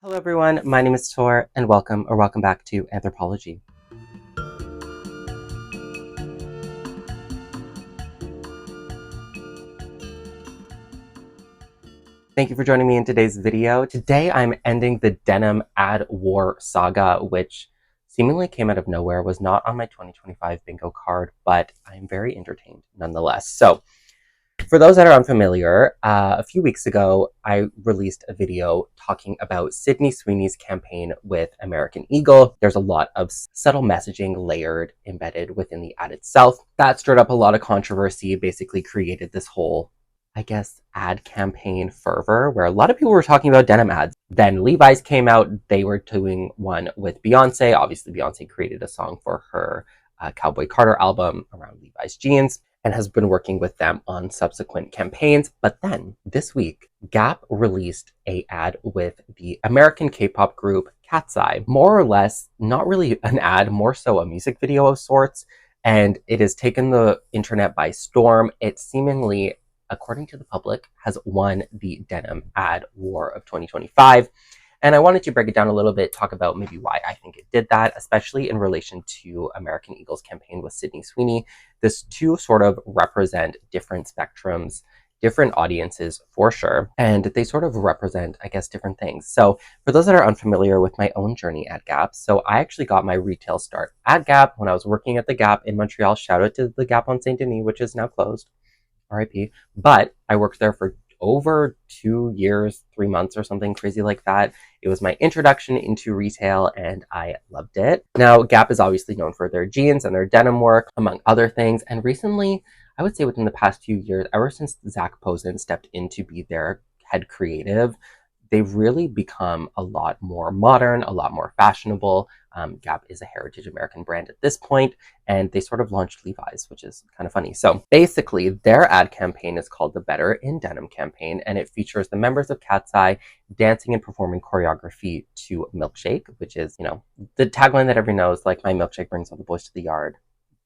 Hello everyone, my name is Thor, and welcome back to Anthropology. Thank you for joining me in today's video. Today I'm ending the Denim Ad War saga, which seemingly came out of nowhere, was not on my 2025 bingo card, but I'm very entertained nonetheless. So, for those that are unfamiliar, a few weeks ago, I released a video talking about Sydney Sweeney's campaign with American Eagle. There's a lot of subtle messaging layered, embedded within the ad itself. That stirred up a lot of controversy, basically created this whole, ad campaign fervor where a lot of people were talking about denim ads. Then Levi's came out, they were doing one with Beyonce. Obviously, Beyonce created a song for her Cowboy Carter album around Levi's jeans and has been working with them on subsequent campaigns. But then this week, GAP released an ad with the American K-pop group Katseye. More or less, not really an ad, more so a music video of sorts. And it has taken the internet by storm. It seemingly, according to the public, has won the Denim Ad War of 2025. And I wanted to break it down a little bit, talk about maybe why I think it did that, especially in relation to American Eagle's campaign with Sydney Sweeney. This two sort of represent different spectrums, different audiences for sure, and they sort of represent, different things. So for those that are unfamiliar with my own journey at GAP, so I actually got my retail start at GAP when I was working at the GAP in Montreal. Shout out to the GAP on Saint Denis, which is now closed. RIP. But I worked there for over 2 years, 3 months or something crazy like that. It was my introduction into retail and I loved it. Now, GAP is obviously known for their jeans and their denim work, among other things. And recently, I would say within the past few years, ever since Zach Posen stepped in to be their head creative, they've really become a lot more modern, a lot more fashionable. GAP is a heritage American brand at this point, and they sort of launched Levi's, which is kind of funny. So basically, their ad campaign is called the Better in Denim campaign, and it features the members of Katseye dancing and performing choreography to Milkshake, which is, the tagline that everyone knows, like, my milkshake brings all the boys to the yard.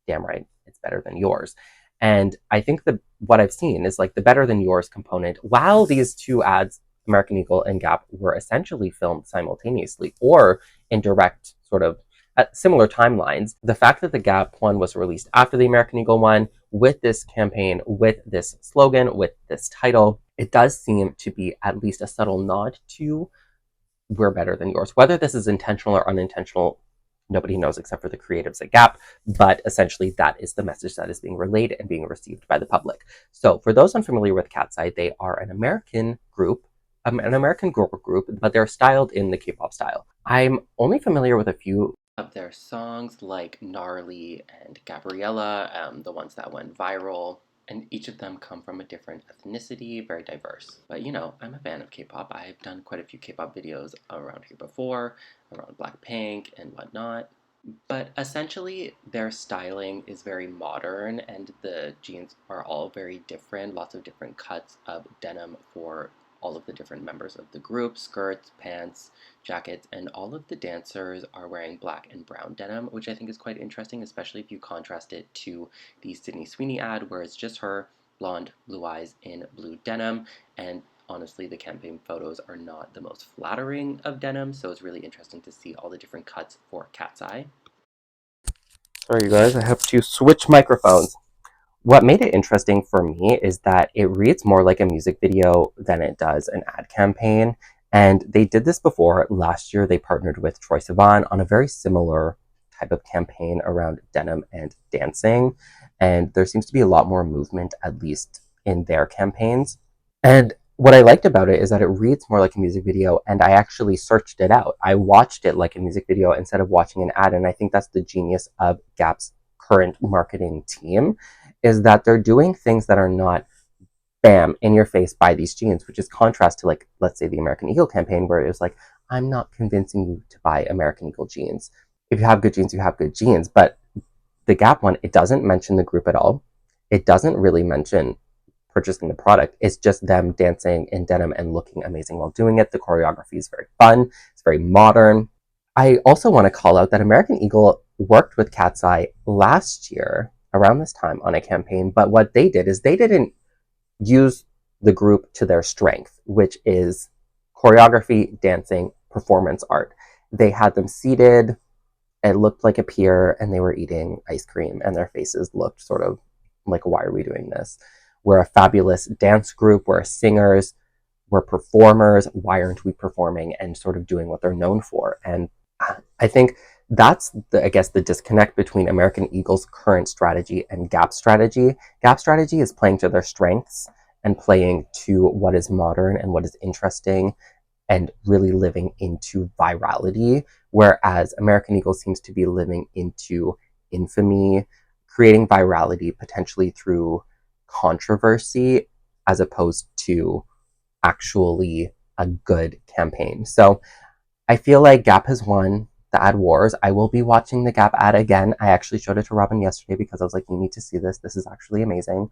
Damn right, it's better than yours. And I think that what I've seen is like the better than yours component, while these two ads, American Eagle and GAP, were essentially filmed simultaneously or in direct sort of at similar timelines. The fact that the GAP one was released after the American Eagle one with this campaign, with this slogan, with this title, it does seem to be at least a subtle nod to we're better than yours. Whether this is intentional or unintentional, nobody knows except for the creatives at GAP, but essentially that is the message that is being relayed and being received by the public. So for those unfamiliar with Katseye, they are an American group, an American girl group, but they're styled in the K-pop style. I'm only familiar with a few of their songs like Gnarly and Gabriella, the ones that went viral, and each of them come from a different ethnicity, very diverse. But I'm a fan of K-pop. I've done quite a few K-pop videos around here before, around Blackpink and whatnot. But essentially, their styling is very modern, and the jeans are all very different, lots of different cuts of denim for all of the different members of the group, skirts, pants, jackets, and all of the dancers are wearing black and brown denim, which I think is quite interesting, especially if you contrast it to the Sydney Sweeney ad, where it's just her, blonde, blue eyes in blue denim, and honestly, the campaign photos are not the most flattering of denim, so it's really interesting to see all the different cuts for Katseye. Sorry, you guys, I have to switch microphones. What made it interesting for me is that it reads more like a music video than it does an ad campaign. And they did this before. Last year, they partnered with Troye Sivan on a very similar type of campaign around denim and dancing. And there seems to be a lot more movement, at least in their campaigns. And what I liked about it is that it reads more like a music video, and I actually searched it out. I watched it like a music video instead of watching an ad, and I think that's the genius of GAP's current marketing team, is that they're doing things that are not bam in your face, buy these jeans, which is contrast to, like, let's say the American Eagle campaign, where it was like, I'm not convincing you to buy American Eagle jeans. If you have good jeans, you have good jeans. But the GAP one, it doesn't mention the group at all. It doesn't really mention purchasing the product. It's just them dancing in denim and looking amazing while doing it. The choreography is very fun. It's very modern. I also want to call out that American Eagle worked with Katseye last year around this time on a campaign, but what they did is they didn't use the group to their strength, which is choreography, dancing, performance art. They had them seated, it looked like a pier, and they were eating ice cream, and their faces looked sort of like, why are we doing this? We're a fabulous dance group, we're singers, we're performers, why aren't we performing and sort of doing what they're known for? And I think that's the disconnect between American Eagle's current strategy and GAP strategy. GAP strategy is playing to their strengths and playing to what is modern and what is interesting and really living into virality, whereas American Eagle seems to be living into infamy, creating virality potentially through controversy as opposed to actually a good campaign. So I feel like Gap has won the ad wars. I will be watching the Gap ad again. I actually showed it to Robin yesterday because I was like, you need to see this. This is actually amazing.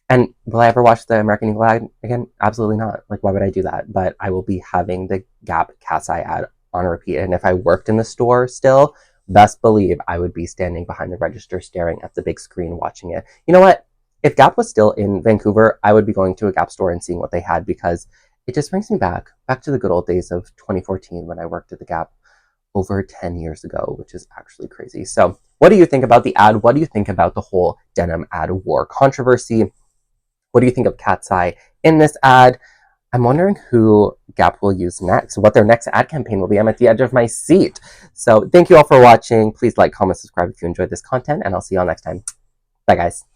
And will I ever watch the American Eagle ad again? Absolutely not. Like, why would I do that? But I will be having the GAP Katseye ad on repeat. And if I worked in the store still, best believe I would be standing behind the register staring at the big screen watching it. You know what? If Gap was still in Vancouver, I would be going to a Gap store and seeing what they had because it just brings me back to the good old days of 2014 when I worked at the Gap over 10 years ago, which is actually crazy. So what do you think about the ad? What do you think about the whole denim ad war controversy? What do you think of Katseye in this ad? I'm wondering who Gap will use next, what their next ad campaign will be. I'm at the edge of my seat. So thank you all for watching. Please like, comment, subscribe if you enjoyed this content, and I'll see you all next time. Bye, guys.